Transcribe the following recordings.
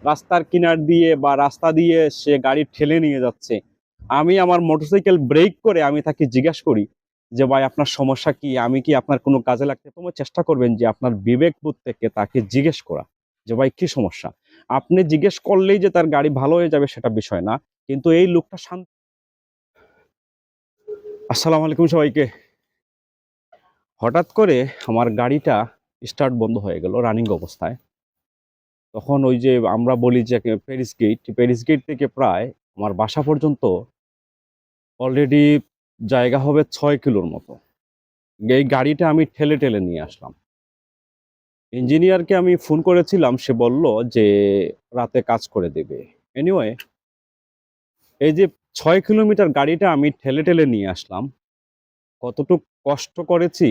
রাস্তার কিনার দিয়ে বা রাস্তা দিয়ে সে গাড়ি ঠেলে নিয়ে যাচ্ছে। আমি আমার মোটরসাইকেল ব্রেক করে আমি তাকে জিজ্ঞাসা করি যে ভাই আপনার সমস্যা কি, আমি কি আপনার কোনো কাজে লাগতে? তোমরা চেষ্টা করবেন যে আপনার বিবেকবোধ থেকে তাকে জিজ্ঞেস করা যে ভাই কি সমস্যা। আপনি জিজ্ঞেস করলেই যে তার গাড়ি ভালো হয়ে যাবে সেটা বিষয় না, কিন্তু এই লোকটা শান্ত। আসসালামু আলাইকুম সবাইকে। হঠাৎ করে আমার গাড়িটা স্টার্ট বন্ধ হয়ে গেল রানিং অবস্থায়। তখন ওই যে আমরা বলি যে প্যারিস গেট থেকে প্রায় আমার বাসা পর্যন্ত অলরেডি জায়গা হবে ৬ কিলোর মতো। এই গাড়িটা আমি ঠেলে ঠেলে নিয়ে আসলাম। ইঞ্জিনিয়ারকে আমি ফোন করেছিলাম, সে বলল যে রাতে কাজ করে দেবে। এনিওয়ে, এই যে ৬ কিলোমিটার গাড়িটা আমি ঠেলে ঠেলে নিয়ে আসলাম, কতটুক কষ্ট করেছি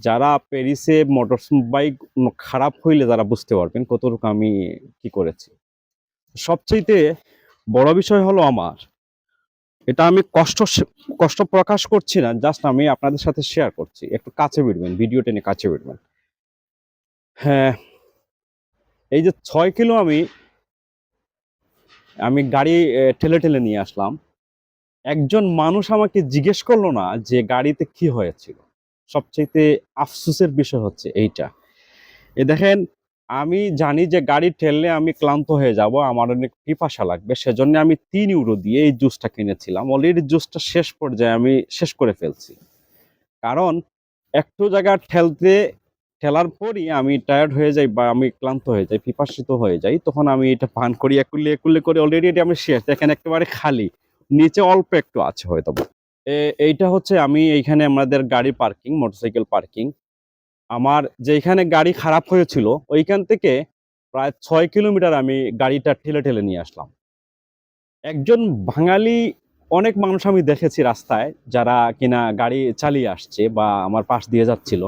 যারা প্যারিসে মোটর বাইক খারাপ হইলে যারা বুঝতে পারবেন কতটুকু আমি কি করেছি। সবচাইতে বড় বিষয় হলো আমার, এটা আমি কষ্ট প্রকাশ করছি না, জাস্ট আমি আপনাদের সাথে শেয়ার করছি। একটু কাছে বিড়বেন, ভিডিও টেনে কাছে বিড়বেন। হ্যাঁ, এই যে ৬ কিলো আমি আমি গাড়ি ঠেলে ঠেলে নিয়ে আসলাম। একজন মানুষ আমাকে জিজ্ঞেস করলো না যে গাড়িতে কি হয়েছিল। সবচাইতে আফসোসের বিষয় হচ্ছে এইটা। দেখেন, আমি জানি যে গাড়ি ঠেললে আমি ক্লান্ত হয়ে যাব, আমার অনেক পিপাসা লাগবে, সেজন্য আমি ৩ ইউরো দিয়ে এই জুসটা কিনেছিলাম। অলরেডি জুসটা শেষ পর্যায়ে আমি শেষ করে ফেলছি, কারণ একটু জায়গা ঠেলার পরই আমি টায়ার্ড হয়ে যাই বা আমি ক্লান্ত হয়ে যাই, পিপাসিত হয়ে যাই। তখন আমি এটা পান করি একুলে একুলে করে। অলরেডি এটা আমি শেষ, দেখেন একেবারে খালি, নিচে অল্প একটু আছে হয়তো। এইটা হচ্ছে আমি এইখানে আমাদের গাড়ি পার্কিং, মোটরসাইকেল পার্কিং। আমার যেখানে গাড়ি খারাপ হয়েছিল ওইখান থেকে প্রায় ৬ কিলোমিটার আমি গাড়িটা ঠেলে ঠেলে নিয়ে আসলাম। একজন বাঙালি, অনেক মানুষ আমি দেখেছি রাস্তায় যারা কিনা গাড়ি চালিয়ে আসছে বা আমার পাশ দিয়ে যাচ্ছিল।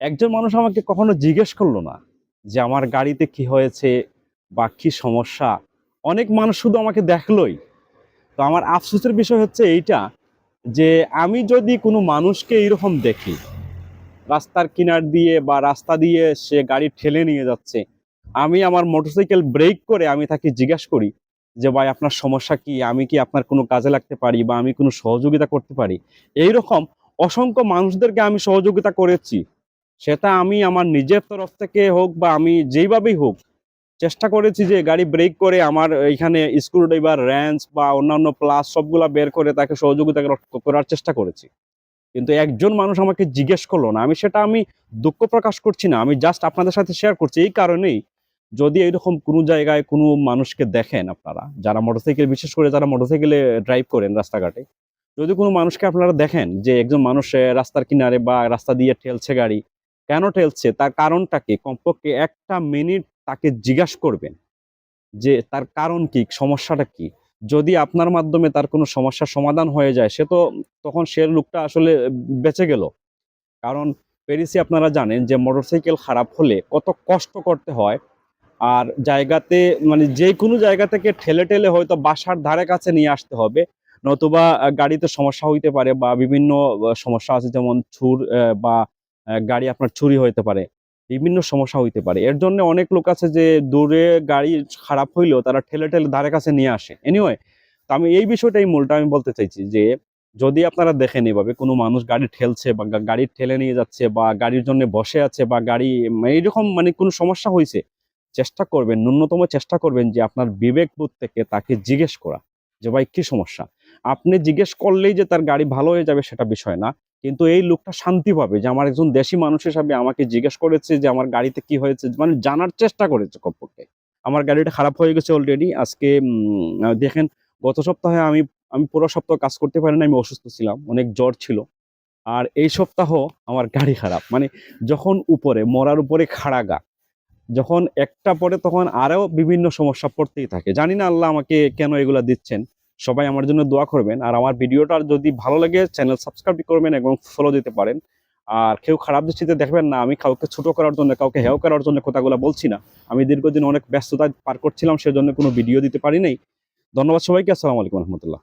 একজন মানুষ আমাকে কখনো জিজ্ঞেস করলো না যে আমার গাড়িতে কি হয়েছে বা কি সমস্যা। অনেক মানুষ শুধু আমাকে দেখলোই। তো আমার আফসোসের বিষয় হচ্ছে এইটা, যে আমি যদি কোনো মানুষকে এইরকম দেখি রাস্তার কিনার দিয়ে বা রাস্তা দিয়ে সে গাড়ি ঠেলে নিয়ে যাচ্ছে, আমি আমার মোটরসাইকেল ব্রেক করে আমি তাকে জিজ্ঞাসা করি যে ভাই আপনার সমস্যা কি, আমি কি আপনার কোনো কাজে লাগতে পারি বা আমি কোনো সহযোগিতা করতে পারি। এইরকম অসংখ্য মানুষদেরকে আমি সহযোগিতা করেছি, সেটা আমি আমার নিজের তরফ থেকে হোক বা আমি যেইভাবেই হোক চেষ্টা করেছি যে গাড়ি ব্রেক করে আমার এখানে স্ক্রুড্রাইভার, র্যাঞ্চ বা অন্যান্য প্লাস সবগুলা বের করে তাকে সহযোগিতা করার চেষ্টা করেছি। কিন্তু একজন মানুষ আমাকে জিজ্ঞেস করলো না। আমি দুঃখ প্রকাশ করছি না, আমি জাস্ট আপনাদের সাথে শেয়ার করছি এই কারণেই, যদি এইরকম কোনো জায়গায় কোনো মানুষকে দেখেন আপনারা যারা মোটরসাইকেল, বিশেষ করে যারা মোটরসাইকেলে ড্রাইভ করেন রাস্তাঘাটে, যদি কোনো মানুষকে আপনারা দেখেন যে একজন মানুষ রাস্তার কিনারে বা রাস্তা দিয়ে ঠেলছে গাড়ি, কেন ঠেলছে তার কারণটা কি, কমপক্ষে ১টা মিনিট তাকে জিজ্ঞাসা করবেন যে তার কারণ কি, সমস্যাটা কি। যদি আপনার মাধ্যমে তার কোনো সমস্যার সমাধান হয়ে যায়, তখন সে লোকটা আসলে বেঁচে গেল। কারণ প্যারিসে আপনারা জানেন যে মোটরসাইকেল খারাপ হলে কত কষ্ট করতে হয়। আর জায়গাতে, মানে যেকোনো জায়গা থেকে ঠেলে ঠেলে হয়তো বাসার ধারে কাছে নিয়ে আসতে হবে, নতুবা গাড়িতে সমস্যা হইতে পারে বা বিভিন্ন সমস্যা আছে, যেমন বা গাড়ি আপনার চুরি হইতে পারে, বিভিন্ন সমস্যা হইতে পারে। এর জন্য অনেক লোক আছে যে দূরে গাড়ি খারাপ হইলেও তারা ঠেলে ঠেলে ধারে কাছে নিয়ে আসে। এনিওয়ে, তো আমি এই বিষয়টাই মূলটা আমি বলতে চাইছি যে যদি আপনারা দেখেন এভাবে কোনো মানুষ গাড়ি ঠেলছে বা গাড়ি ঠেলে নিয়ে যাচ্ছে বা গাড়ির জন্য বসে আছে বা গাড়ি এইরকম মানে কোনো সমস্যা হয়েছে, চেষ্টা করবেন, ন্যূনতম চেষ্টা করবেন যে আপনার বিবেকবোধ থেকে তাকে জিজ্ঞেস করা যে ভাই কি সমস্যা। আপনি জিজ্ঞেস করলেই যে তার গাড়ি ভালো হয়ে যাবে সেটা বিষয় না, কিন্তু এই লোকটা শান্তি পাবে যে আমার একজন দেশি মানুষ হিসাবে আমাকে জিজ্ঞেস করেছে যে আমার গাড়িতে কি হয়েছে, মানে জানার চেষ্টা করেছে কমপক্ষে। আমার গাড়িটা খারাপ হয়ে গেছে অলরেডি। আজকে দেখেন, গত সপ্তাহে আমি আমি পুরো সপ্তাহ কাজ করতে পারি না, আমি অসুস্থ ছিলাম, অনেক জ্বর ছিল। আর এই সপ্তাহ আমার গাড়ি খারাপ, মানে যখন উপরে মরার উপরে খাড়া গা, যখন একটা পড়ে তখন আরো বিভিন্ন সমস্যা পড়তেই থাকে। জানি না আল্লাহ আমাকে কেন এগুলা দিচ্ছেন। সবাই আমার জন্য দোয়া করবেন। আর আমার ভিডিওটা যদি ভালো লাগে চ্যানেল সাবস্ক্রাইব করবেন এবং ফলো দিতে পারেন। আর কেউ খারাপ দৃষ্টিতে দেখবেন না, আমি কাউকে ছোট করার জন্য, কাউকে হেয় করার জন্য কথাগুলো বলছি না। আমি দীর্ঘদিন অনেক ব্যস্ততায় পার করছিলাম, সেজন্য কোনো ভিডিও দিতে পারি নাই। ধন্যবাদ সবাইকে। আসসালামু আলাইকুম রহমতুল্লাহ।